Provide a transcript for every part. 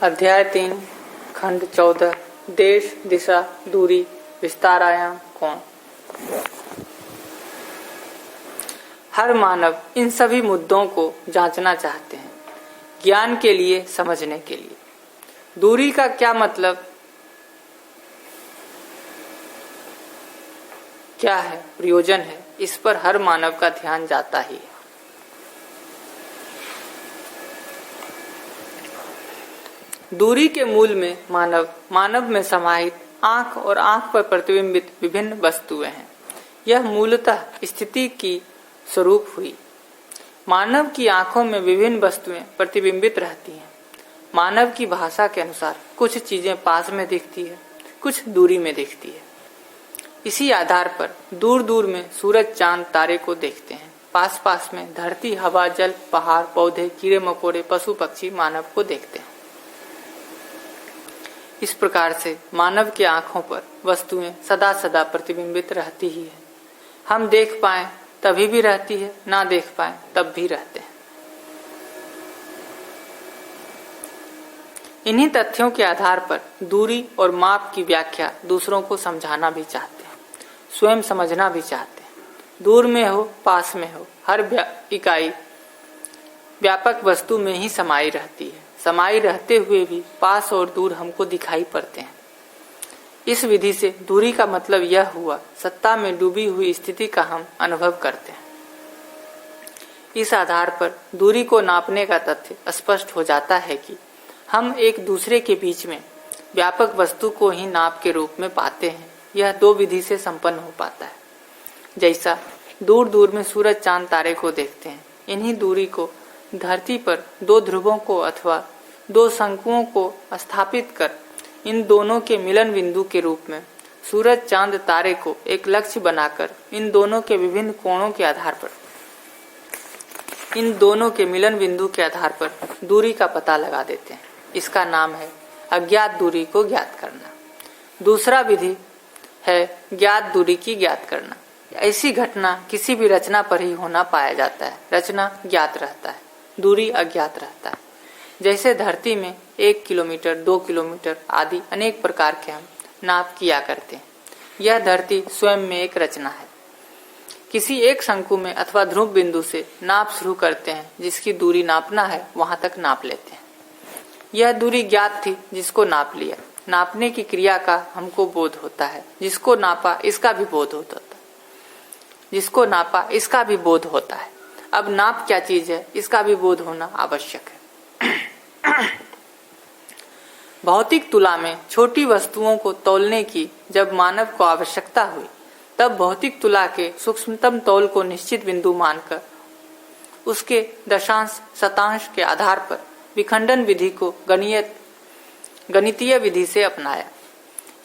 अध्याय 3 खंड 14 देश दिशा दूरी विस्तार आयाम कोण। हर मानव इन सभी मुद्दों को जांचना चाहते हैं ज्ञान के लिए, समझने के लिए। दूरी का क्या मतलब क्या है, प्रयोजन है, इस पर हर मानव का ध्यान जाता ही है। दूरी के मूल में मानव में समाहित आंख और आंख पर प्रतिबिंबित विभिन्न वस्तुएं हैं। यह मूलतः स्थिति की स्वरूप हुई। मानव की आंखों में विभिन्न वस्तुएं प्रतिबिंबित रहती हैं। मानव की भाषा के अनुसार कुछ चीजें पास में दिखती है, कुछ दूरी में दिखती है। इसी आधार पर दूर दूर में सूरज, चांद, तारे को देखते हैं। पास पास में धरती, हवा, जल, पहाड़, पौधे, कीड़े मकोड़े, पशु पक्षी मानव को देखते हैं। इस प्रकार से मानव की आंखों पर वस्तुएं सदा सदा प्रतिबिंबित रहती ही है। हम देख पाएं तभी भी रहती है, ना देख पाएं तब भी रहते हैं। इन्हीं तथ्यों के आधार पर दूरी और माप की व्याख्या दूसरों को समझाना भी चाहते हैं, स्वयं समझना भी चाहते हैं। दूर में हो, पास में हो, हर इकाई व्यापक वस्तु में ही समाई रहती है। समाई रहते हुए भी पास और दूर हमको दिखाई पड़ते हैं। इस विधि से दूरी का मतलब यह हुआ, सत्ता में डूबी हुई स्थिति का हम अनुभव करते हैं। इस आधार पर दूरी को नापने का तथ्य स्पष्ट हो जाता है कि हम एक दूसरे के बीच में व्यापक वस्तु को ही नाप के रूप में पाते हैं। यह दो विधि से संपन्न हो पाता है। जैसा दूर दूर में सूरज, चांद, तारे को देखते हैं, इन्हीं दूरी को धरती पर दो ध्रुवों को अथवा दो शंकुओं को स्थापित कर इन दोनों के मिलन बिंदु के रूप में सूरज, चांद, तारे को एक लक्ष्य बनाकर इन दोनों के विभिन्न कोणों के आधार पर, इन दोनों के मिलन बिंदु के आधार पर दूरी का पता लगा देते हैं। इसका नाम है अज्ञात दूरी को ज्ञात करना। दूसरा विधि है ज्ञात दूरी की ज्ञात करना। ऐसी घटना किसी भी रचना पर ही होना पाया जाता है। रचना ज्ञात रहता है, दूरी अज्ञात रहता है। जैसे धरती में 1 किलोमीटर, 2 किलोमीटर आदि अनेक प्रकार के हम नाप किया करते हैं। यह धरती स्वयं में एक रचना है। किसी एक शंकु में अथवा ध्रुव बिंदु से नाप शुरू करते हैं। जिसकी दूरी नापना है वहां तक नाप लेते हैं। यह दूरी ज्ञात थी, जिसको नाप लिया। नापने की क्रिया का हमको बोध होता है। जिसको नापा इसका भी बोध होता है, जिसको नापा इसका भी बोध होता है। अब नाप क्या चीज है, इसका भी बोध होना आवश्यक है। भौतिक तुला में छोटी वस्तुओं को तौलने की जब मानव को आवश्यकता हुई, तब भौतिक तुला के सूक्ष्मतम तौल को निश्चित बिंदु मानकर उसके दशांश, शतांश के आधार पर विखंडन विधि को गणितीय विधि से अपनाया।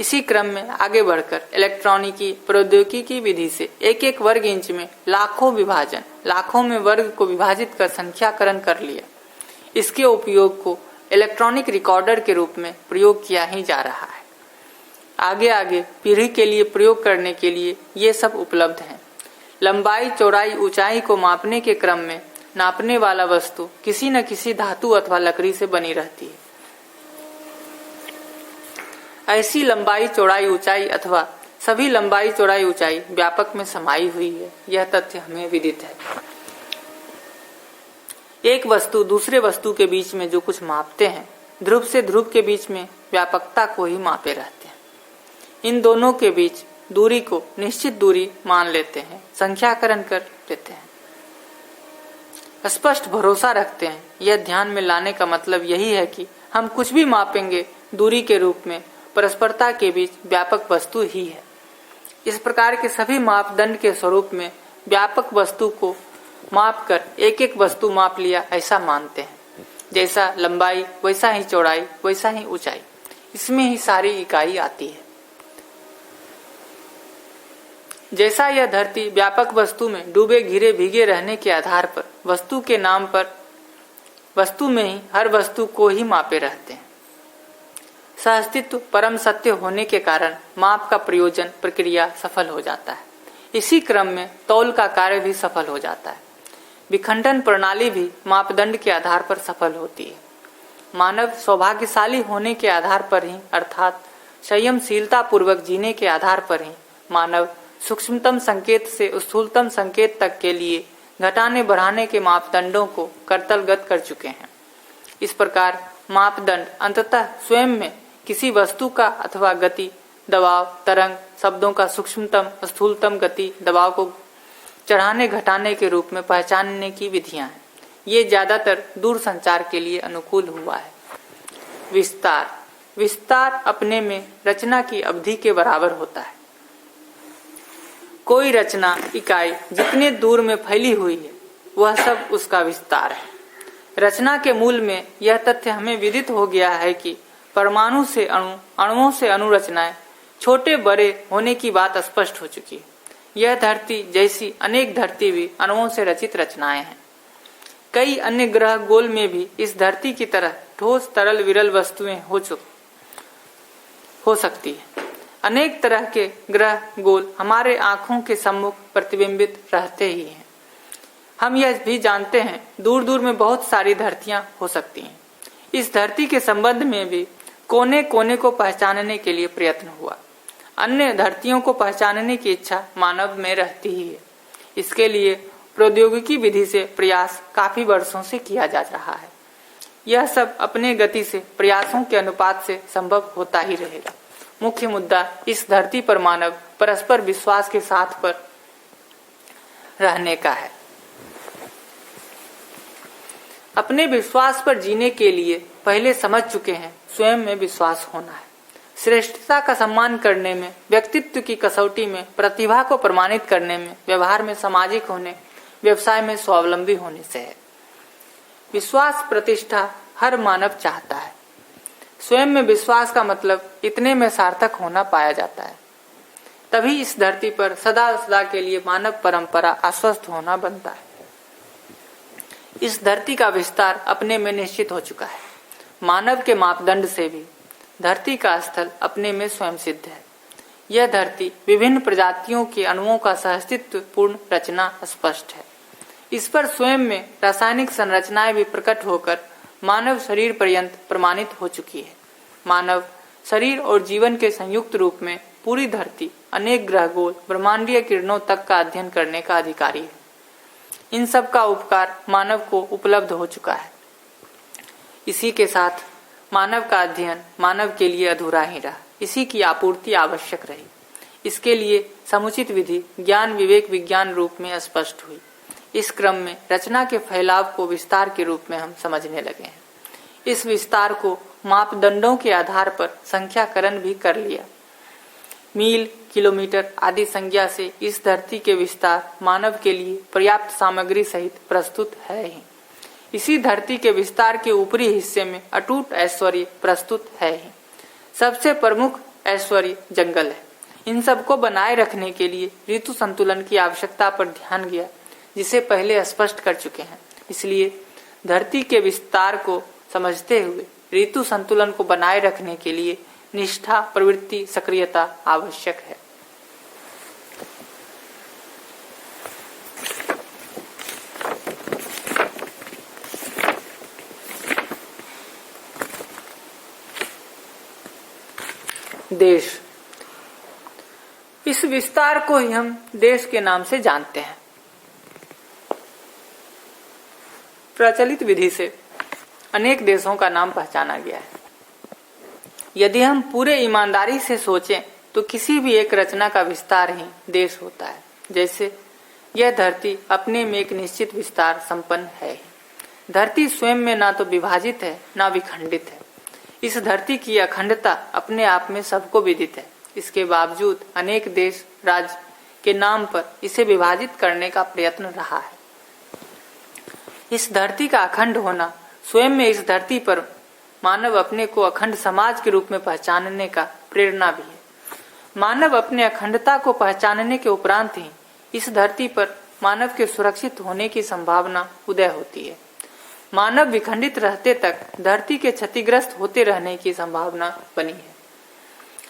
इसी क्रम में आगे बढ़कर इलेक्ट्रॉनिकी प्रौद्योगिकी विधि से एक एक वर्ग इंच में लाखों में वर्ग को विभाजित कर संख्याकरण कर लिया। इसके उपयोग को इलेक्ट्रॉनिक रिकॉर्डर के रूप में प्रयोग किया ही जा रहा है। आगे आगे पीढ़ी के लिए प्रयोग करने के लिए ये सब उपलब्ध हैं। लंबाई, चौड़ाई, ऊंचाई को मापने के क्रम में नापने वाला वस्तु किसी न किसी धातु अथवा लकड़ी से बनी रहती है। ऐसी लंबाई, चौड़ाई, ऊंचाई अथवा सभी लंबाई, चौड़ाई, ऊंचाई व्यापक में समाई हुई है। यह तथ्य हमें विदित है। एक वस्तु दूसरे वस्तु के बीच में जो कुछ मापते हैं, ध्रुव से ध्रुव के बीच में व्यापकता को ही मापे रहते हैं। इन दोनों के बीच दूरी को निश्चित दूरी मान लेते हैं, संख्याकरण कर लेते हैं, स्पष्ट भरोसा रखते हैं। यह ध्यान में लाने का मतलब यही है कि हम कुछ भी मापेंगे दूरी के रूप में परस्परता के बीच व्यापक वस्तु ही है। इस प्रकार के सभी मापदंड के स्वरूप में व्यापक वस्तु को माप कर एक एक वस्तु माप लिया, ऐसा मानते हैं। जैसा लंबाई वैसा ही चौड़ाई, वैसा ही ऊंचाई, इसमें ही सारी इकाई आती है। जैसा यह धरती व्यापक वस्तु में डूबे, घिरे, भीगे रहने के आधार पर वस्तु के नाम पर वस्तु में ही हर वस्तु को ही मापे रहते हैं। सहअस्तित्व परम सत्य होने के कारण माप का प्रयोजन, प्रक्रिया सफल हो जाता है। इसी क्रम में तौल का कार्य भी सफल हो जाता है। विखंडन प्रणाली भी मापदंड के आधार पर सफल होती है। मानव सौभाग्यशाली होने के आधार पर ही अर्थात संयमशीलता पूर्वक जीने के आधार पर ही मानव सूक्ष्मतम संकेत से स्थूलतम संकेत तक के लिए घटाने बढ़ाने के मापदंडों को करतलगत कर चुके हैं। इस प्रकार मापदंड अंततः स्वयं में किसी वस्तु का अथवा गति, दबाव, तरंग, शब्दों का सूक्ष्मतम स्थूलतम गति, दबाव को चढ़ाने घटाने के रूप में पहचानने की विधियां हैं। ये ज्यादातर दूर संचार के लिए अनुकूल हुआ है। विस्तार विस्तार अपने में रचना की अवधि के बराबर होता है। कोई रचना इकाई जितने दूर में फैली हुई है वह सब उसका विस्तार है। रचना के मूल में यह तथ्य हमें विदित हो गया है कि परमाणु से अणु, अणुओं से अणुरचनाएं छोटे बड़े होने की बात स्पष्ट हो चुकी है। यह धरती जैसी अनेक धरती भी अणुओं से रचित रचनाएं हैं। कई अन्य ग्रह गोल में भी इस धरती की तरह ठोस तरल विरल वस्तुएं हो सकती है। अनेक तरह के ग्रह गोल हमारे आंखों के सम्मुख प्रतिबिंबित रहते ही हैं। हम यह भी जानते हैं दूर दूर में बहुत सारी धरतियां हो सकती हैं। इस धरती के संबंध में भी कोने कोने को पहचानने के लिए प्रयत्न हुआ। अन्य धरतियों को पहचानने की इच्छा मानव में रहती ही है। इसके लिए प्रौद्योगिकी विधि से प्रयास काफी वर्षों से किया जा रहा है। यह सब अपने गति से प्रयासों के अनुपात से संभव होता ही रहेगा। मुख्य मुद्दा इस धरती पर मानव परस्पर विश्वास के साथ पर रहने का है। अपने विश्वास पर जीने के लिए पहले समझ चुके हैं स्वयं में विश्वास होना है। श्रेष्ठता का सम्मान करने में, व्यक्तित्व की कसौटी में, प्रतिभा को प्रमाणित करने में, व्यवहार में सामाजिक होने, व्यवसाय में स्वावलंबी होने से है। विश्वास प्रतिष्ठा हर मानव चाहता है। स्वयं में विश्वास का मतलब इतने में सार्थक होना पाया जाता है। तभी इस धरती पर सदा सदा के लिए मानव परंपरा आश्वस्त होना बनता है। इस धरती का विस्तार अपने में निश्चित हो चुका है। मानव के मापदंड से भी धरती का स्थल अपने में स्वयं सिद्ध है। यह धरती विभिन्न प्रजातियों के अणुओं का सहअस्तित्व पूर्ण रचना स्पष्ट है। इस पर स्वयं में रासायनिक संरचनाएं भी प्रकट होकर मानव शरीर पर्यंत प्रमाणित हो चुकी है। मानव शरीर और जीवन के संयुक्त रूप में पूरी धरती, अनेक ग्रहगोल, ब्रह्मांडीय किरणों तक का अध्ययन करने का अधिकारी है। इन सब का उपकार मानव को उपलब्ध हो चुका है। इसी के साथ मानव का अध्ययन मानव के लिए अधूरा ही रहा। इसी की आपूर्ति आवश्यक रही। इसके लिए समुचित विधि ज्ञान विवेक विज्ञान रूप में स्पष्ट हुई। इस क्रम में रचना के फैलाव को विस्तार के रूप में हम समझने लगे हैं। इस विस्तार को मापदंडों के आधार पर संख्याकरण भी कर लिया। मील, किलोमीटर आदि संज्ञा से इस धरती के विस्तार मानव के लिए पर्याप्त सामग्री सहित प्रस्तुत है ही। इसी धरती के विस्तार के ऊपरी हिस्से में अटूट ऐश्वर्य प्रस्तुत है ही। सबसे प्रमुख ऐश्वर्य जंगल है। इन सब को बनाए रखने के लिए ऋतु संतुलन की आवश्यकता पर ध्यान गया, जिसे पहले स्पष्ट कर चुके हैं। इसलिए धरती के विस्तार को समझते हुए ऋतु संतुलन को बनाए रखने के लिए निष्ठा, प्रवृत्ति, सक्रियता आवश्यक है। देश, इस विस्तार को ही हम देश के नाम से जानते हैं। प्रचलित विधि से अनेक देशों का नाम पहचाना गया है। यदि हम पूरे ईमानदारी से सोचें तो किसी भी एक रचना का विस्तार ही देश होता है। जैसे यह धरती अपने में एक निश्चित विस्तार संपन्न है। धरती स्वयं में ना तो विभाजित है ना विखंडित है। इस धरती की अखंडता अपने आप में सबको विदित है। इसके बावजूद अनेक देश राज्य के नाम पर इसे विभाजित करने का प्रयत्न रहा है। इस धरती का अखंड होना स्वयं में इस धरती पर मानव अपने को अखंड समाज के रूप में पहचानने का प्रेरणा भी है। मानव अपने अखंडता को पहचानने के उपरांत ही इस धरती पर मानव के सुरक्षित होने की संभावना उदय होती है। मानव विखंडित रहते तक धरती के क्षतिग्रस्त होते रहने की संभावना बनी है।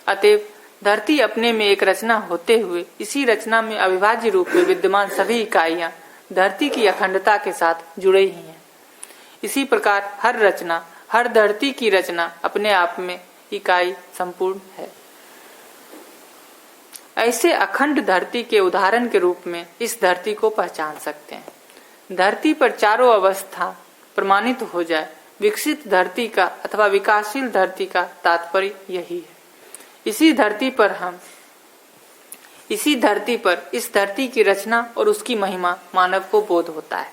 अतएव धरती अपने में एक रचना होते हुए इसी रचना में अविभाज्य रूप में विद्यमान सभी इकाइयां धरती की अखंडता के साथ जुड़े ही हैं। इसी प्रकार हर रचना, हर धरती की रचना अपने आप में इकाई संपूर्ण है। ऐसे अखंड धरती के उदाहरण के रूप में इस धरती को पहचान सकते हैं। धरती पर चारों अवस्था प्रमाणित हो जाए, विकसित धरती का अथवा विकासशील धरती का तात्पर्य यही है। इसी धरती पर इस धरती की रचना और उसकी महिमा मानव को बोध होता है।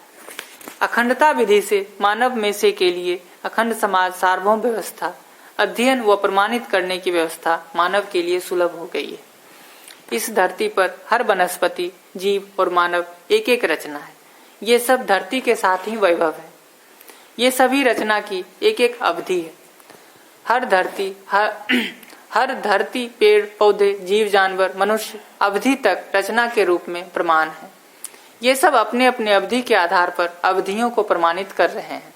अखंडता विधि से मानव में से के लिए अखंड समाज सार्वभौम व्यवस्था, अध्ययन व प्रमाणित करने की व्यवस्था मानव के लिए सुलभ हो गई है। इस धरती पर हर वनस्पति, जीव और मानव एक एक रचना है। ये सब धरती के साथ ही वैभव है। ये सभी रचना की एक एक अवधि है। हर धरती, पेड़ पौधे, जीव जानवर, मनुष्य अवधि तक रचना के रूप में प्रमाण है। ये सब अपने अपने अवधि के आधार पर अवधियों को प्रमाणित कर रहे हैं।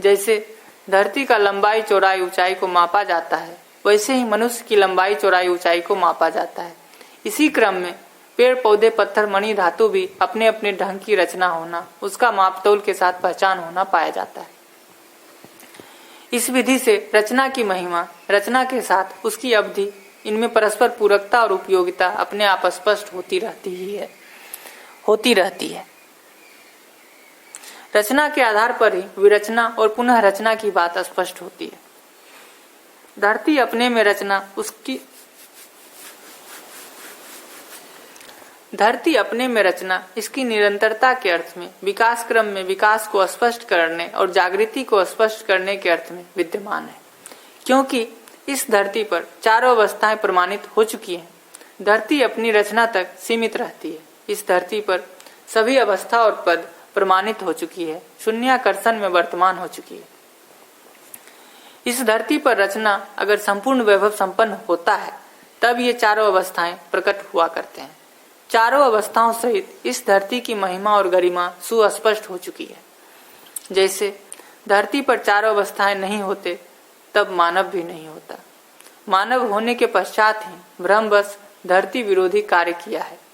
जैसे धरती का लंबाई चौड़ाई ऊंचाई को मापा जाता है, वैसे ही मनुष्य की लंबाई चौड़ाई ऊंचाई को मापा जाता है। इसी क्रम में पेड़ पौधे, पत्थर, मणि, धातु भी अपने अपने ढंग की रचना होना, उसका मापतोल के साथ पहचान होना पाया जाता है। इस विधि से रचना की महिमा, रचना के साथ उसकी अवधि, इनमें परस्पर पूरकता और उपयोगिता अपने आप स्पष्ट होती रहती है। रचना के आधार पर ही विरचना और पुनः रचना की बात स्पष्ट होती है। धरती अपने में रचना इसकी निरंतरता के अर्थ में, विकास क्रम में विकास को स्पष्ट करने और जागृति को स्पष्ट करने के अर्थ में विद्यमान है। क्योंकि इस धरती पर चारों अवस्थाएं प्रमाणित हो चुकी हैं, धरती अपनी रचना तक सीमित रहती है। इस धरती पर सभी अवस्था और पद प्रमाणित हो चुकी है, शून्याकर्षण में वर्तमान हो चुकी है। इस धरती पर रचना अगर संपूर्ण वैभव संपन्न होता है, तब ये चारों अवस्थाएं प्रकट हुआ करते हैं। चारों अवस्थाओं सहित इस धरती की महिमा और गरिमा सुस्पष्ट हो चुकी है। जैसे धरती पर चारों अवस्थाएं नहीं होते, तब मानव भी नहीं होता। मानव होने के पश्चात ही भ्रमवश धरती विरोधी कार्य किया है।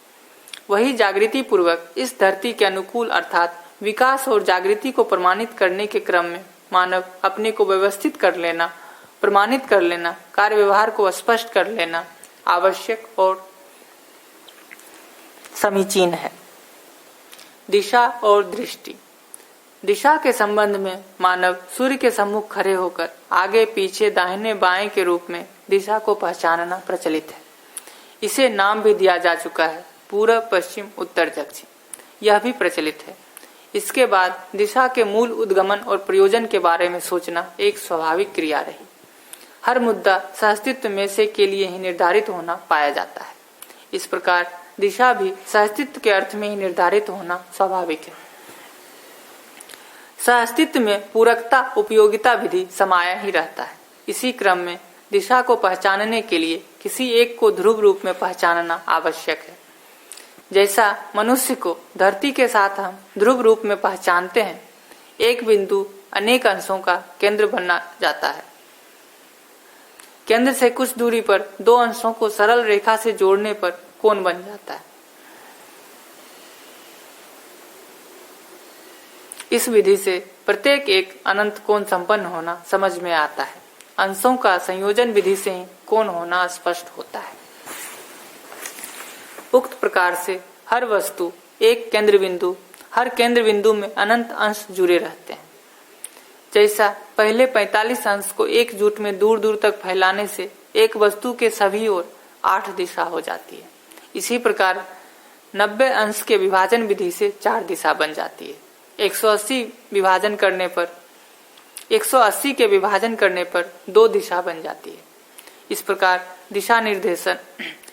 वही जागृति पूर्वक इस धरती के अनुकूल अर्थात विकास और जागृति को प्रमाणित करने के क्रम में मानव अपने को व्यवस्थित कर लेना, प्रमाणित कर लेना, कार्य व्यवहार को स्पष्ट कर लेना आवश्यक और समीचीन है। दिशा और दृष्टि। दिशा के संबंध में मानव सूर्य के सम्मुख खड़े होकर आगे पीछे दाहिने बाएं के रूप में दिशा को पहचानना प्रचलित है। इसे नाम भी दिया जा चुका है, पूर्व, पश्चिम, उत्तर, दक्षिण। यह भी प्रचलित है। इसके बाद दिशा के मूल, उद्गमन और प्रयोजन के बारे में सोचना एक स्वाभाविक क्रिया रही। हर मुद्दा सहअस्तित्व में से के लिए ही निर्धारित होना पाया जाता है। इस प्रकार दिशा भी सहअस्तित्व के अर्थ में ही निर्धारित होना स्वाभाविक है। सहअस्तित्व में पूरकता, उपयोगिता विधि समाया ही रहता है। इसी क्रम में दिशा को पहचानने के लिए किसी एक को ध्रुव रूप में पहचानना आवश्यक है। जैसा मनुष्य को धरती के साथ हम ध्रुव रूप में पहचानते हैं, एक बिंदु अनेक अंशों का केंद्र बना जाता है। केंद्र से कुछ दूरी पर दो अंशों को सरल रेखा से जोड़ने पर कोण बन जाता है। इस विधि से प्रत्येक एक अनंत कोण संपन्न होना समझ में आता है। अंशों का संयोजन विधि से ही कोण होना स्पष्ट होता है। उक्त प्रकार से हर वस्तु एक केंद्र बिंदु, हर केंद्र बिंदु में अनंत अंश जुड़े रहते हैं। जैसा पहले 45 अंश को एकजुट में दूर दूर तक फैलाने से एक वस्तु के सभी ओर 8 दिशा हो जाती है, इसी प्रकार 90 अंश के विभाजन विधि से 4 दिशा बन जाती है। 180 के विभाजन करने पर 2 दिशा बन जाती है।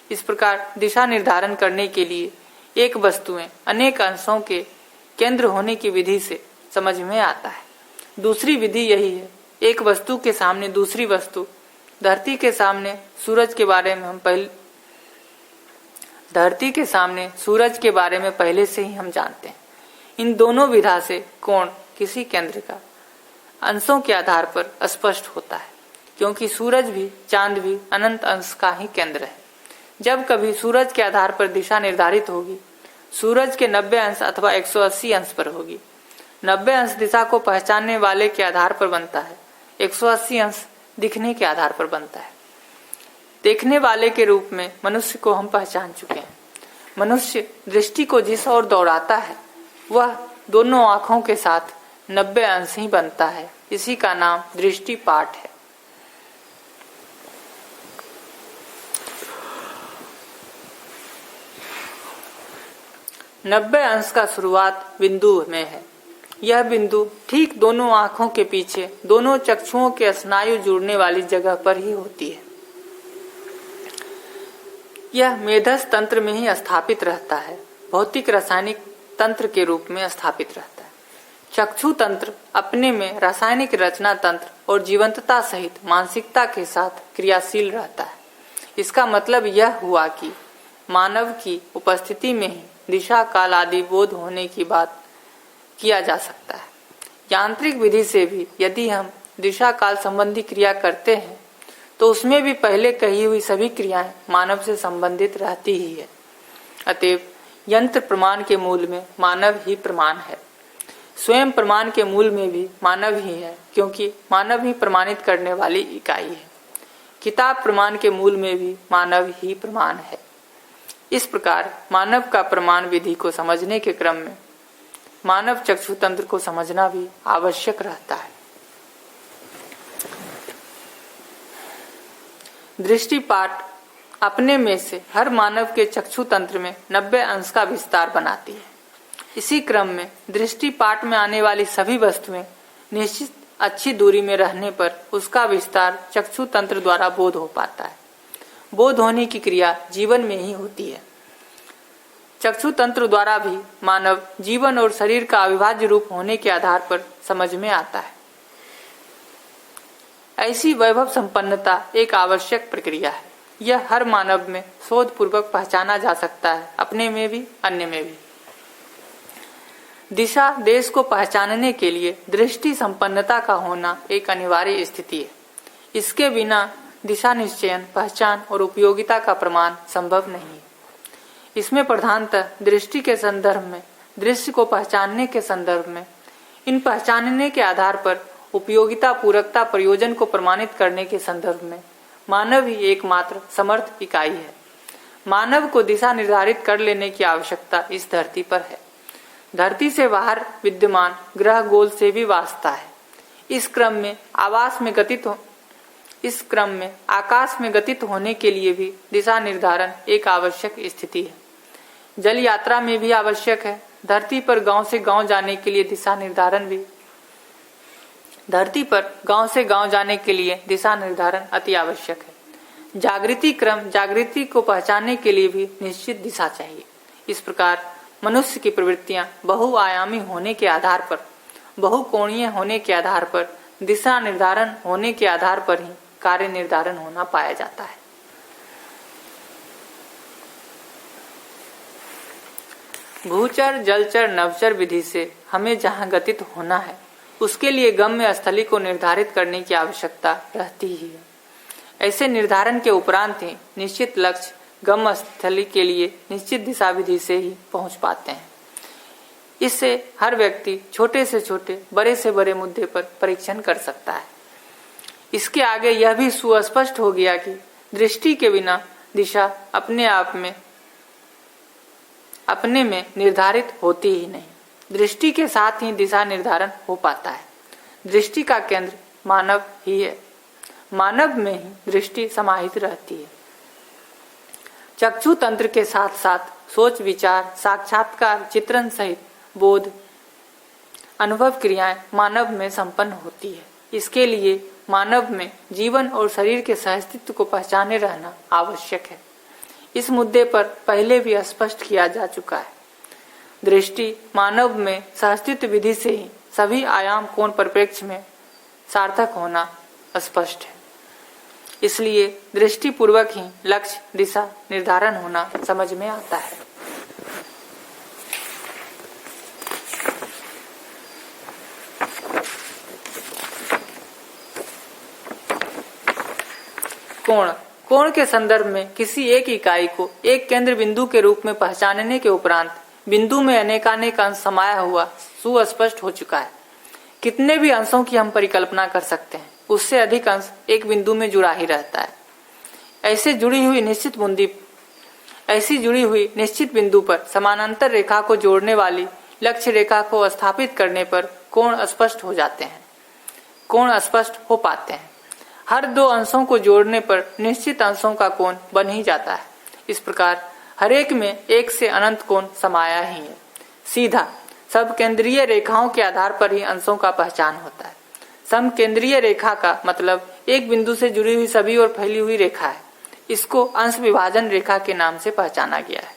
इस प्रकार दिशा निर्धारण करने के लिए एक वस्तुएं अनेक अंशों के केंद्र होने की विधि से समझ में आता है। दूसरी विधि यही है, एक वस्तु के सामने दूसरी वस्तु, धरती के सामने सूरज के बारे में पहले से ही हम जानते हैं। इन दोनों विधा से कोण किसी केंद्र का अंशों के आधार पर स्पष्ट होता है, क्योंकि सूरज भी चांद भी अनंत अंश का ही केंद्र है। जब कभी सूरज के आधार पर दिशा निर्धारित होगी, सूरज के 90 अंश अथवा 180 अंश पर होगी। 90 अंश दिशा को पहचानने वाले के आधार पर बनता है। 180 अंश दिखने के आधार पर बनता है। देखने वाले के रूप में मनुष्य को हम पहचान चुके हैं। मनुष्य दृष्टि को जिस ओर दौड़ाता है वह दोनों आंखों के साथ 90 अंश ही बनता है। इसी का नाम दृष्टिपाट है। नब्बे अंश का शुरुआत बिंदु में है। यह बिंदु ठीक दोनों आंखों के पीछे दोनों चक्षुओं के स्नायु जुड़ने वाली जगह पर ही होती है। यह मेधस तंत्र में ही स्थापित रहता है, भौतिक रासायनिक तंत्र के रूप में स्थापित रहता है। चक्षु तंत्र अपने में रासायनिक रचना तंत्र और जीवंतता सहित मानसिकता के साथ क्रियाशील रहता है। इसका मतलब यह हुआ कि मानव की उपस्थिति में ही दिशा काल आदि बोध होने की बात किया जा सकता है। यांत्रिक विधि से भी यदि हम दिशा काल संबंधी क्रिया करते हैं तो उसमें भी पहले कही हुई सभी क्रियाएं मानव से संबंधित रहती ही है। अतएव यंत्र प्रमाण के मूल में मानव ही प्रमाण है। स्वयं प्रमाण के मूल में भी मानव ही है, क्योंकि मानव ही प्रमाणित करने वाली इकाई है। किताब प्रमाण के मूल में भी मानव ही प्रमाण है। इस प्रकार मानव का प्रमाण विधि को समझने के क्रम में मानव चक्षु तंत्र को समझना भी आवश्यक रहता है। दृष्टिपाट अपने में से हर मानव के चक्षु तंत्र में 90 अंश का विस्तार बनाती है। इसी क्रम में दृष्टिपाट में आने वाली सभी वस्तुएं निश्चित अच्छी दूरी में रहने पर उसका विस्तार चक्षु तंत्र द्वारा बोध हो पाता है। बोध होने की क्रिया जीवन में ही होती है। चक्षु तंत्र द्वारा भी मानव जीवन और शरीर का अविभाज्य रूप होने के आधार पर समझ में आता है। ऐसी वैभव संपन्नता एक आवश्यक प्रक्रिया है। यह हर मानव में शोध पूर्वक पहचाना जा सकता है, अपने में भी अन्य में भी। दिशा देश को पहचानने के लिए दृष्टि संपन्नता का होना एक अनिवार्य स्थिति है। इसके बिना दिशा निश्चयन, पहचान और उपयोगिता का प्रमाण संभव नहीं है। इसमें प्रधानतः दृष्टि के संदर्भ में, दृश्य को पहचानने के संदर्भ में, इन पहचानने के आधार पर उपयोगिता, पूरकता, प्रयोजन को प्रमाणित करने के संदर्भ में मानव ही एकमात्र समर्थ इकाई है। मानव को दिशा निर्धारित कर लेने की आवश्यकता इस धरती पर है। धरती से बाहर विद्यमान ग्रह गोल से भी वास्ता है। इस क्रम में आकाश में गतित होने के लिए भी दिशा निर्धारण एक आवश्यक स्थिति है। जल यात्रा में भी आवश्यक है। धरती पर गांव से गांव जाने के लिए दिशा निर्धारण अति आवश्यक है। जागृति को पहचानने के लिए भी निश्चित दिशा चाहिए। इस प्रकार मनुष्य की प्रवृत्तियां बहुआयामी होने के आधार पर, बहुकोणीय होने के आधार पर, दिशा निर्धारण होने के आधार पर ही कार्य निर्धारण होना पाया जाता है। भूचर, जलचर, नवचर विधि से हमें जहाँ गतित होना है उसके लिए गम्य स्थली को निर्धारित करने की आवश्यकता रहती ही है। ऐसे निर्धारण के उपरांत ही निश्चित लक्ष्य गम्य स्थली के लिए निश्चित दिशा विधि से ही पहुंच पाते हैं। इससे हर व्यक्ति छोटे से छोटे, बड़े से बड़े मुद्दे पर परीक्षण कर सकता है। इसके आगे यह भी सुस्पष्ट हो गया कि दृष्टि के बिना दिशा अपने में निर्धारित होती ही नहीं। दृष्टि के साथ ही दिशा निर्धारण हो पाता है। दृष्टि का केंद्र मानव ही है। मानव में ही दृष्टि समाहित रहती है। चक्षु तंत्र के साथ साथ सोच, विचार, साक्षात्कार, चित्रण सहित बोध, अनुभव क्रियाएं मानव में संपन्न होती है। इसके लिए मानव में जीवन और शरीर के सहअस्तित्व को पहचाने रहना आवश्यक है। इस मुद्दे पर पहले भी स्पष्ट किया जा चुका है। दृष्टि मानव में सहअस्तित्व विधि से ही सभी आयाम कोण परिप्रेक्ष्य में सार्थक होना स्पष्ट है। इसलिए दृष्टि पूर्वक ही लक्ष्य, दिशा निर्धारण होना समझ में आता है। कोण के संदर्भ में किसी एक इकाई को एक केंद्र बिंदु के रूप में पहचानने के उपरांत बिंदु में अनेकानेक अंश समाया हुआ सुस्पष्ट हो चुका है। कितने भी अंशों की हम परिकल्पना कर सकते हैं, उससे अधिक अंश एक बिंदु में जुड़ा ही रहता है। ऐसी जुड़ी हुई निश्चित बिंदु पर समानांतर रेखा को जोड़ने वाली लक्ष्य रेखा को स्थापित करने पर कोण स्पष्ट हो पाते हैं। हर दो अंशों को जोड़ने पर निश्चित अंशों का कोण बन ही जाता है। इस प्रकार हरेक में एक से अनंत कोण समाया ही है। सीधा समकेंद्रीय रेखाओं के आधार पर ही अंशों का पहचान होता है। समकेंद्रीय रेखा का मतलब एक बिंदु से जुड़ी हुई सभी और फैली हुई रेखा है। इसको अंश विभाजन रेखा के नाम से पहचाना गया है।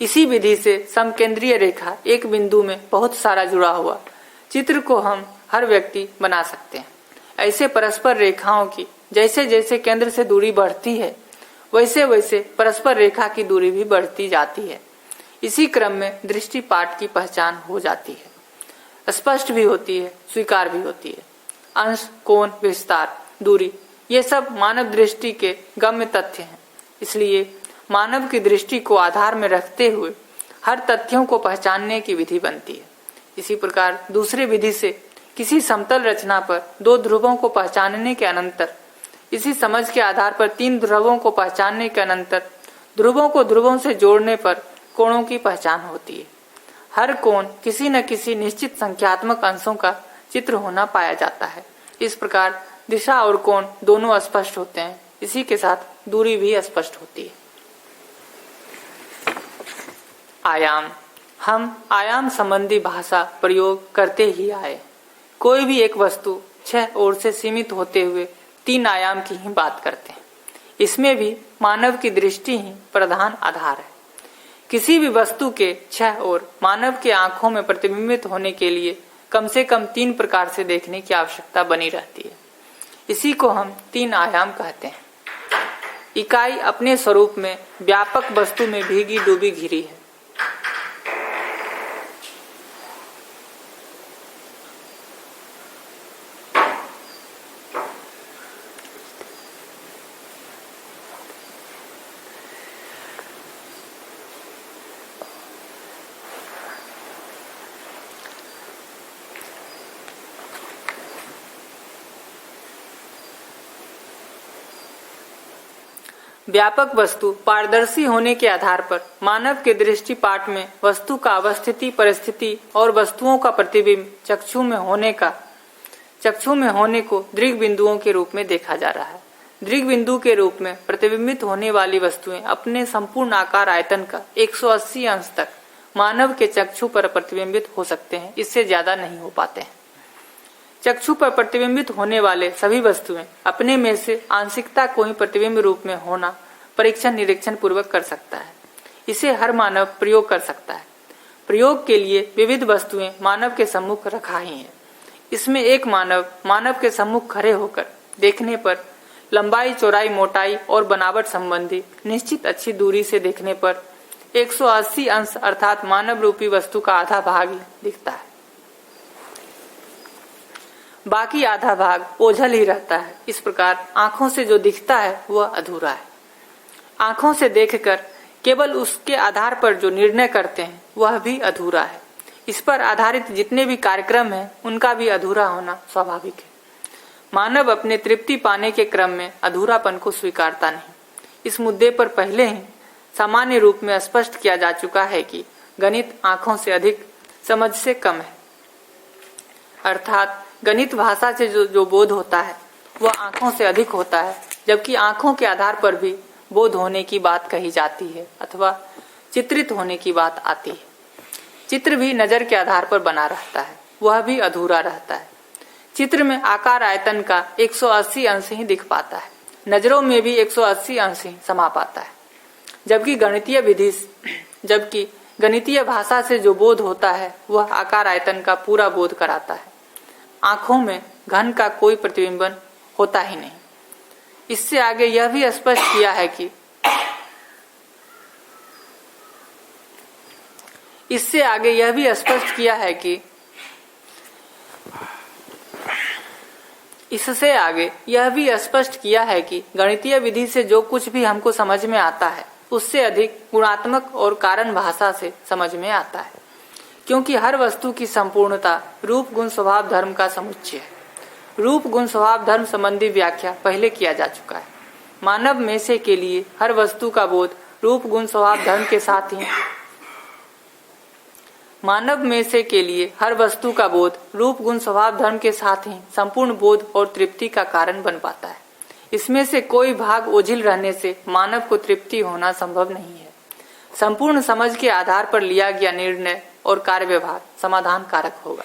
इसी विधि से समकेंद्रीय रेखा एक बिंदु में बहुत सारा जुड़ा हुआ चित्र को हम हर व्यक्ति बना सकते हैं। ऐसे परस्पर रेखाओं की जैसे जैसे केंद्र से दूरी बढ़ती है वैसे वैसे परस्पर रेखा की दूरी भी बढ़ती जाती है। इसी क्रम में दृष्टिपाट की पहचान हो जाती है, स्पष्ट भी होती है, स्वीकार भी होती है। अंश, कोण, विस्तार, दूरी ये सब मानव दृष्टि के गम्य तथ्य हैं। इसलिए मानव की दृष्टि को आधार में रखते हुए हर तथ्यों को पहचानने की विधि बनती है। इसी प्रकार दूसरी विधि से किसी समतल रचना पर दो ध्रुवों को पहचानने के अनंतर, इसी समझ के आधार पर तीन ध्रुवों को पहचानने के अनंतर ध्रुवों को ध्रुवों से जोड़ने पर कोणों की पहचान होती है। हर कोण किसी न किसी निश्चित संख्यात्मक अंशों का चित्र होना पाया जाता है। इस प्रकार दिशा और कोण दोनों स्पष्ट होते हैं। इसी के साथ दूरी भी स्पष्ट होती है। आयाम, हम आयाम संबंधी भाषा प्रयोग करते ही आए। कोई भी एक वस्तु 6 ओर से सीमित होते हुए 3 आयाम की ही बात करते हैं। इसमें भी मानव की दृष्टि ही प्रधान आधार है। किसी भी वस्तु के 6 ओर मानव के आंखों में प्रतिबिंबित होने के लिए कम से कम 3 प्रकार से देखने की आवश्यकता बनी रहती है। इसी को हम 3 आयाम कहते हैं। इकाई अपने स्वरूप में व्यापक वस्तु में भीगी डूबी घिरी है। व्यापक वस्तु पारदर्शी होने के आधार पर मानव के दृष्टिपाट में वस्तु का अवस्थिति, परिस्थिति और वस्तुओं का प्रतिबिंब चक्षु में होने को दृग बिंदुओं के रूप में देखा जा रहा है। दृग बिंदु के रूप में प्रतिबिंबित होने वाली वस्तुएं अपने संपूर्ण आकार आयतन का 180 अंश तक मानव के चक्षु पर प्रतिबिंबित हो सकते हैं। इससे ज्यादा नहीं हो पाते हैं। चक्षु पर प्रतिबिंबित होने वाले सभी वस्तुएं अपने में से आंशिकता को ही प्रतिबिंब रूप में होना परीक्षण निरीक्षण पूर्वक कर सकता है। इसे हर मानव प्रयोग कर सकता है। प्रयोग के लिए विविध वस्तुएं मानव के सम्मुख रखा ही है। इसमें एक मानव के सम्मुख खड़े होकर देखने पर लंबाई, चौड़ाई, मोटाई और बनावट संबंधी निश्चित अच्छी दूरी से देखने पर 180 अंश अर्थात मानव रूपी वस्तु का आधा भाग ही दिखता है। बाकी आधा भाग ओझल ही रहता है। इस प्रकार आंखों से जो दिखता है वह अधूरा है। आंखों से देखकर केवल उसके आधार पर जो निर्णय करते हैं वह भी अधूरा है। इस पर आधारित जितने भी कार्यक्रम हैं उनका भी अधूरा होना स्वाभाविक है। मानव अपने तृप्ति पाने के क्रम में अधूरापन को स्वीकारता नहीं। इस मुद्दे पर पहले ही सामान्य रूप में स्पष्ट किया जा चुका है कि गणित आंखों से अधिक समझ से कम है। अर्थात गणित भाषा से जो बोध होता है वह आंखों से अधिक होता है, जबकि आंखों के आधार पर भी बोध होने की बात कही जाती है अथवा चित्रित होने की बात आती है। चित्र भी नजर के आधार पर बना रहता है, वह भी अधूरा रहता है। चित्र में आकार आयतन का 180 अंश ही दिख पाता है, नजरों में भी 180 अंश ही समा पाता है। जबकि गणितीय भाषा से जो बोध होता है वह आकार आयतन का पूरा बोध कराता है। आंखों में घन का कोई प्रतिबिंबन होता ही नहीं। इससे आगे यह भी स्पष्ट किया है कि गणितीय विधि से जो कुछ भी हमको समझ में आता है उससे अधिक गुणात्मक और कारण भाषा से समझ में आता है, क्योंकि हर वस्तु की संपूर्णता रूप, गुण, स्वभाव, धर्म का समुच्चय है। रूप गुण स्वभाव धर्म संबंधी व्याख्या पहले किया जा चुका है। मानव में से के लिए हर वस्तु का बोध रूप गुण स्वभाव धर्म के साथ ही संपूर्ण बोध और तृप्ति का कारण बन पाता है। इसमें से कोई भाग ओझिल रहने से मानव को तृप्ति होना संभव नहीं है। संपूर्ण समझ के आधार पर लिया गया निर्णय और कार्य व्यवहार समाधान कारक होगा।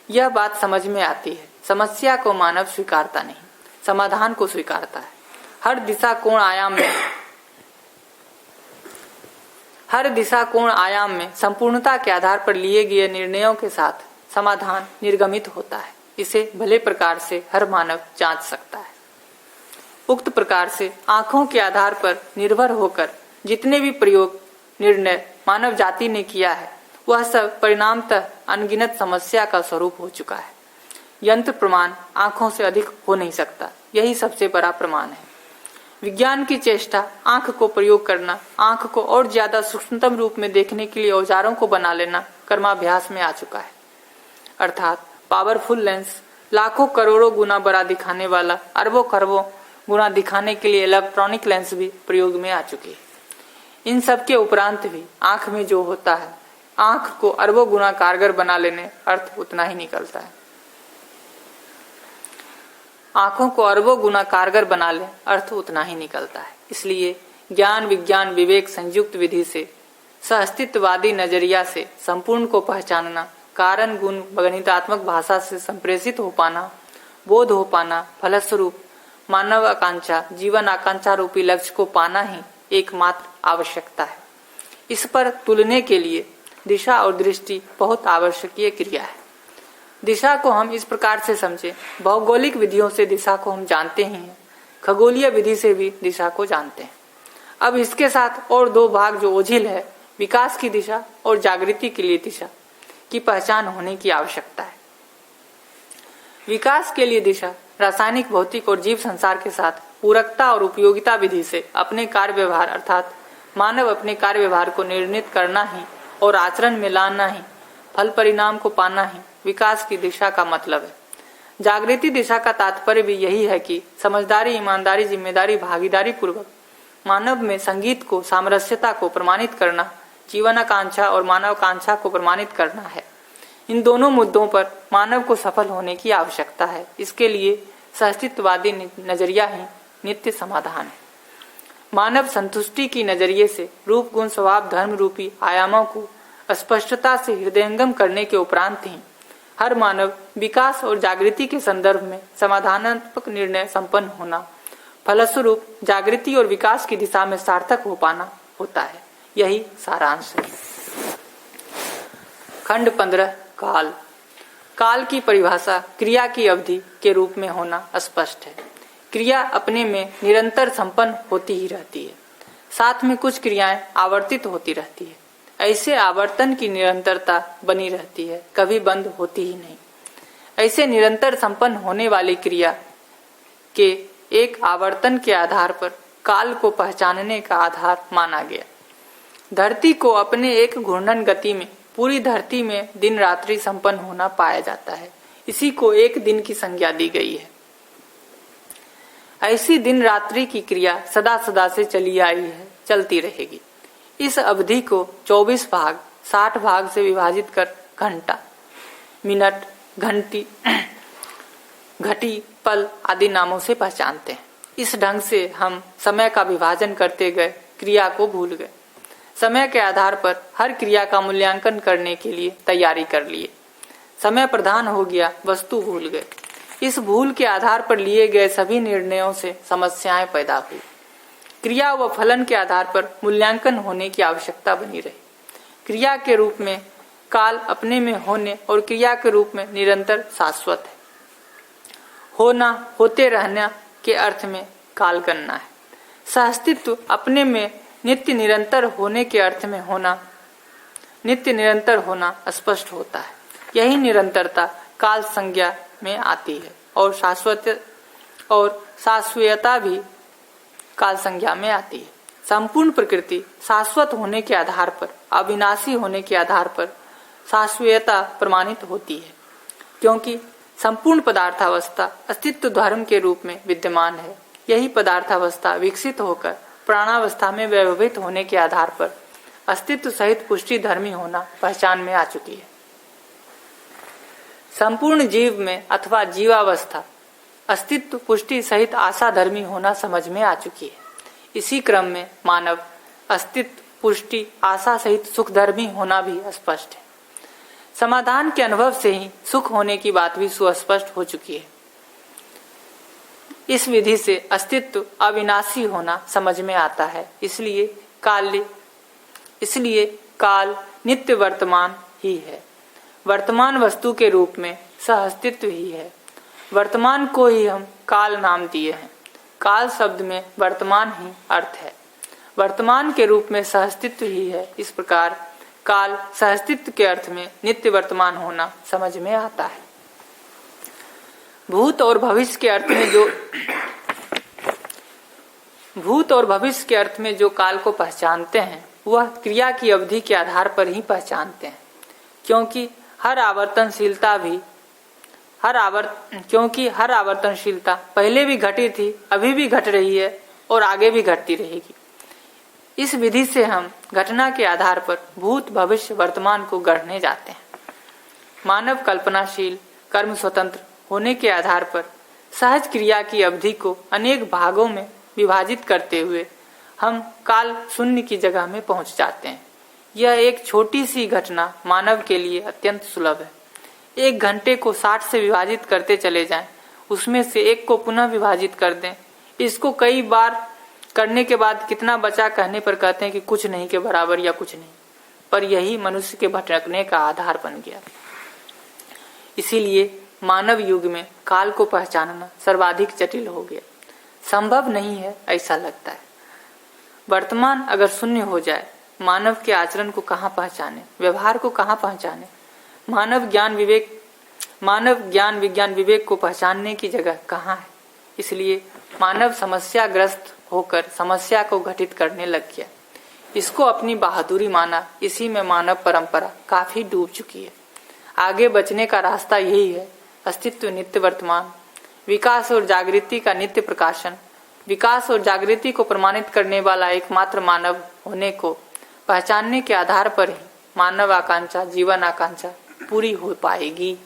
यह बात समझ में आती है। समस्या को मानव स्वीकारता नहीं, समाधान को स्वीकारता है। हर दिशा कोण आयाम में संपूर्णता के आधार पर लिए गए निर्णयों के साथ समाधान निर्गमित होता है। इसे भले प्रकार से हर मानव जांच सकता है। उक्त प्रकार से आंखों के आधार पर निर्भर होकर जितने भी प्रयोग निर्णय मानव जाति ने किया है, वह सब परिणामतः अनगिनत समस्या का स्वरूप हो चुका है। यंत्र प्रमाण आंखों से अधिक हो नहीं सकता, यही सबसे बड़ा प्रमाण है। विज्ञान की चेष्टा आंख को प्रयोग करना, आंख को और ज्यादा सूक्ष्मतम रूप में देखने के लिए औजारों को बना लेना कर्माभ्यास में आ चुका है। अर्थात पावरफुल लेंस, लाखों करोड़ों गुना बड़ा दिखाने वाला, अरबों खरबों गुना दिखाने के लिए इलेक्ट्रॉनिक लेंस भी प्रयोग में आ चुके हैं। इन सब के उपरांत भी आंख में जो होता है, आंख को अरबों गुना कारगर बना लेने अर्थ उतना ही निकलता है। आंखों को अरबों गुना कारगर बना ले अर्थ उतना ही निकलता है। इसलिए ज्ञान विज्ञान विवेक संयुक्त विधि से सहअस्तित्ववादी नजरिया से संपूर्ण को पहचानना, कारण गुण गणितात्मक भाषा से संप्रेषित हो पाना, बोध हो पाना, फलस्वरूप मानव आकांक्षा जीवन आकांक्षा रूपी लक्ष्य को पाना ही एकमात्र आवश्यकता है। इस पर तुलने के लिए दिशा और दृष्टि बहुत आवश्यकीय क्रिया है। दिशा को हम इस प्रकार से समझें, भौगोलिक विधियों से दिशा को हम जानते ही हैं, खगोलीय विधि से भी दिशा को जानते हैं। अब इसके साथ और दो भाग जो ओझिल है, विकास की दिशा और जागृति के लिए दिशा की पहचान होने की आवश्यकता है। विकास के लिए दिशा रासायनिक, भौतिक और जीव संसार के साथ पूरकता और उपयोगिता विधि से अपने कार्य व्यवहार अर्थात मानव अपने कार्य व्यवहार को निर्णित करना ही और आचरण में लाना ही, फल परिणाम को पाना ही विकास की दिशा का मतलब है। जागृति दिशा का तात्पर्य भी यही है कि समझदारी, ईमानदारी, जिम्मेदारी, भागीदारी पूर्वक मानव में संगीत को, सामरस्यता को प्रमाणित करना, जीवनाकांक्षा और मानवाकांक्षा को प्रमाणित करना है। इन दोनों मुद्दों पर मानव को सफल होने की आवश्यकता है। इसके लिए सहअस्तित्ववादी नजरिया ही नित्य समाधान है। मानव संतुष्टि की नजरिए से रूप गुण स्वभाव धर्म रूपी आयामों को स्पष्टता से हृदयंगम करने के उपरांत ही हर मानव विकास और जागृति के संदर्भ में समाधानात्मक निर्णय संपन्न होना, फलस्वरूप जागृति और विकास की दिशा में सार्थक हो पाना होता है। यही सारांश है। खंड 15 काल। काल की परिभाषा क्रिया की अवधि के रूप में होना स्पष्ट है। क्रिया अपने में निरंतर संपन्न होती ही रहती है, साथ में कुछ क्रियाएं आवर्तित होती रहती है। ऐसे आवर्तन की निरंतरता बनी रहती है, कभी बंद होती ही नहीं। ऐसे निरंतर संपन्न होने वाली क्रिया के एक आवर्तन के आधार पर काल को पहचानने का आधार माना गया। धरती को अपने एक घूर्णन गति में पूरी धरती में दिन रात्रि संपन्न होना पाया जाता है। इसी को एक दिन की संज्ञा दी गई है। ऐसी दिन रात्रि की क्रिया सदा सदा से चली आई है, चलती रहेगी। इस अवधि को 24 भाग 60 भाग से विभाजित कर घंटा, मिनट, घंटी, घटी, पल आदि नामों से पहचानते हैं। इस ढंग से हम समय का विभाजन करते गए, क्रिया को भूल गए। समय के आधार पर हर क्रिया का मूल्यांकन करने के लिए तैयारी कर लिए। समय प्रधान हो गया, वस्तु भूल गए। इस भूल के आधार पर लिए गए सभी निर्णयों से समस्याएं पैदा हुई। क्रिया व फलन के आधार पर मूल्यांकन होने की आवश्यकता बनी रही। क्रिया के रूप में काल अपने में होने और क्रिया के रूप में निरंतर शाश्वत है। होना, होते रहना के अर्थ में काल गणना है। सहअस्तित्व अपने में नित्य निरंतर होने के अर्थ में होना, नित्य निरंतर होना स्पष्ट होता है। यही निरंतरता काल संज्ञा में आती है और शाश्वतता भी काल संज्ञा में आती है। संपूर्ण प्रकृति शाश्वत होने के आधार पर, अविनाशी होने के आधार पर शाश्वतता प्रमाणित होती है, क्योंकि संपूर्ण पदार्थावस्था अस्तित्व धर्म के रूप में विद्यमान है। यही पदार्थावस्था विकसित होकर प्राणावस्था में व्यवहित होने के आधार पर अस्तित्व सहित पुष्टि धर्मी होना पहचान में आ चुकी है। संपूर्ण जीव में अथवा जीवावस्था अस्तित्व पुष्टि सहित आशा धर्मी होना समझ में आ चुकी है। इसी क्रम में मानव अस्तित्व पुष्टि आशा सहित सुख धर्मी होना भी स्पष्ट है। समाधान के अनुभव से ही सुख होने की बात भी सुस्पष्ट हो चुकी है। इस विधि से अस्तित्व अविनाशी होना समझ में आता है। इसलिए काल नित्य वर्तमान ही है, वर्तमान वस्तु के रूप में सह अस्तित्व ही है। वर्तमान को ही हम काल नाम दिए हैं। काल शब्द में वर्तमान ही अर्थ है, वर्तमान के रूप में सह अस्तित्व ही है। इस प्रकार काल सह अस्तित्व के अर्थ में नित्य वर्तमान होना समझ में आता है। भूत और भविष्य के अर्थ में जो काल को पहचानते हैं वह क्रिया की अवधि के आधार पर ही पहचानते हैं, क्योंकि हर आवर्तनशीलता पहले भी घटी थी, अभी भी घट रही है और आगे भी घटती रहेगी। इस विधि से हम घटना के आधार पर भूत भविष्य वर्तमान को गढ़ने जाते हैं। मानव कल्पनाशील कर्म स्वतंत्र होने के आधार पर सहज क्रिया की अवधि को अनेक भागों में विभाजित करते हुए हम काल शून्य की जगह में पहुंच जाते हैं। यह एक छोटी सी घटना मानव के लिए अत्यंत सुलभ है। 1 घंटे को 60 से विभाजित करते चले जाएं, उसमें से 1 को पुनः विभाजित कर दें। इसको कई बार करने के बाद कितना बचा कहने पर कहते हैं कि कुछ नहीं के बराबर या कुछ नहीं, पर यही मनुष्य के भटकने का आधार बन गया। इसीलिए मानव युग में काल को पहचानना सर्वाधिक जटिल हो गया, संभव नहीं है ऐसा लगता है। वर्तमान अगर शून्य हो जाए, मानव के आचरण को कहाँ पहचाने, व्यवहार को कहाँ पहचाने, मानव ज्ञान विज्ञान विवेक को पहचानने की जगह कहाँ है। इसलिए मानव समस्याग्रस्त होकर समस्या को घटित करने लग गया। इसको अपनी बहादुरी माना। इसी में मानव परंपरा काफी डूब चुकी है। आगे बचने का रास्ता यही है, अस्तित्व नित्य वर्तमान, विकास और जागृति का नित्य प्रकाशन। विकास और जागृति को प्रमाणित करने वाला एकमात्र मानव होने को पहचानने के आधार पर ही मानव आकांक्षा, जीवन आकांक्षा पूरी हो पाएगी।